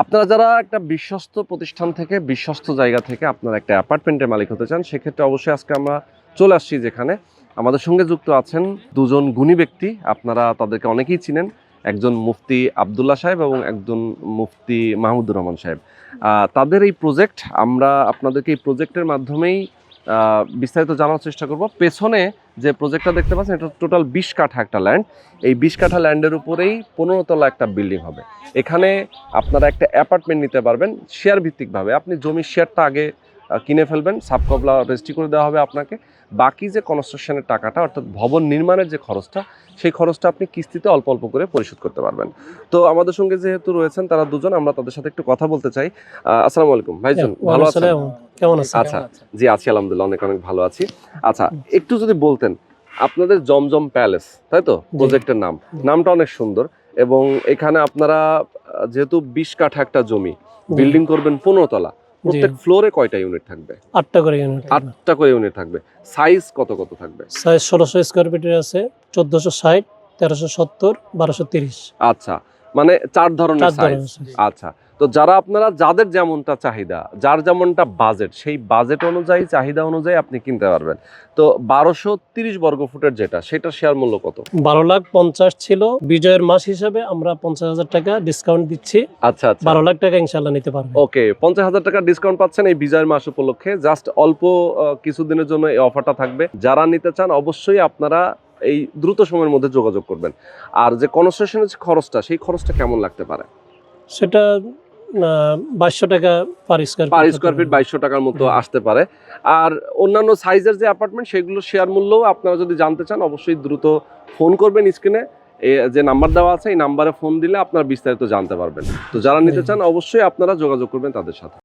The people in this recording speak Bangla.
আপনারা যারা একটা বিশ্বস্ত প্রতিষ্ঠান থেকে বিশ্বস্ত জায়গা থেকে আপনারা একটা অ্যাপার্টমেন্টের মালিক হতে চান, সেক্ষেত্রে অবশ্যই আজকে আমরা চলে আসছি যেখানে আমাদের সঙ্গে যুক্ত আছেন দুজন গুণী ব্যক্তি। আপনারা তাদেরকে অনেকেই চিনেন, একজন মুফতি আব্দুল্লাহ সাহেব এবং একজন মুফতি মাহমুদুর রহমান সাহেব। তাদের এই প্রজেক্ট আমরা আপনাদেরকে এই প্রজেক্টের মাধ্যমেই বিস্তারিত জানার চেষ্টা করব। পেছনে যে প্রজেক্টটা দেখতে পাচ্ছেন, এটা টোটাল 20 কাঠা একটা ল্যান্ড। এই 20 কাঠা ল্যান্ডের উপরেই 15 তলা একটা বিল্ডিং হবে। এখানে আপনারা একটা অ্যাপার্টমেন্ট নিতে পারবেন শেয়ার ভিত্তিকভাবে। আপনি জমির শেয়ারটা আগে কিনে ফেলবেন, সাবকবলা রেজিস্ট্রি করে দেওয়া হবে আপনাকে। বাকি যে কনস্ট্রাকশনের টাকাটা, অর্থাৎ ভবন নির্মাণের যে খরচটা, সেই খরচটা আপনি কিস্তিতে অল্প অল্প করে পরিশোধ করতে পারবেন। তো আমাদের সঙ্গে যেহেতু রয়েছেন তারা দুজন, আমরা তাদের সাথে একটু কথা বলতে চাই। আসসালামু আলাইকুম ভাইজান, ভালো আছেন? কেমন আছেন? আচ্ছা, জি আছি আলহামদুলিল্লাহ, অনেক অনেক ভালো আছি। আচ্ছা, একটু যদি বলতেন আপনাদের জমজম প্যালেস, তাই তো প্রজেক্টের নামটা অনেক সুন্দর। এবং এখানে আপনারা যেহেতু 20 কাঠা একটা জমি, বিল্ডিং করবেন 15 তলা, প্রত্যেক ফ্লোরে কয়টা ইউনিট থাকবে? 8টা করে ইউনিট। 8টা করে ইউনিট থাকবে। সাইজ কত কত থাকবে? সাইজ 1600 স্কয়ার ফিটের আছে, 1460, 1370, 1230। আচ্ছা, মানে 4 ধরনের সাইজ। আচ্ছা, তো যারা আপনারা যাদের যেমনটা চাহিদা, যার যেমনটা বাজেট, সেই বাজেট অনুযায়ী চাহিদা অনুযায়ী আপনি কিনতে পারবেন। তো 1230 বর্গ ফুটের যেটা, সেটা শেয়ার মূল্য কত? 12,50,000 ছিল। বিজয়ের মাস হিসাবে আমরা 50,000 টাকা ডিসকাউন্ট দিচ্ছি। আচ্ছা আচ্ছা, 12 লাখ টাকা ইনশাআল্লাহ নিতে পারবেন। ওকে, 50,000 টাকা ডিসকাউন্ট পাচ্ছেন এই বিজয়ের মাস উপলক্ষে। জাস্ট অল্প কিছুদিনের জন্য এই অফারটা থাকবে। যারা নিতে চান অবশ্যই আপনারা এই দ্রুত সময়ের মধ্যে যোগাযোগ করবেন। আর যে কনস্ট্রাকশনের যে খরচটা, সেই খরচটা কেমন লাগতে পারে? সেটা 2200 টাকা পার স্কয়ার ফিট 2200 টাকার মতো আসতে পারে। আর অন্যান্য সাইজের যে অ্যাপার্টমেন্ট, সেগুলো শেয়ার মূল্যও আপনারা যদি জানতে চান অবশ্যই দ্রুত ফোন করবেন। স্ক্রিনে যে নাম্বার দেওয়া আছে, এই নাম্বারে ফোন দিলে আপনারা বিস্তারিত জানতে পারবেন। তো যারা নিতে চান অবশ্যই আপনারা যোগাযোগ করবেন তাদের সাথে।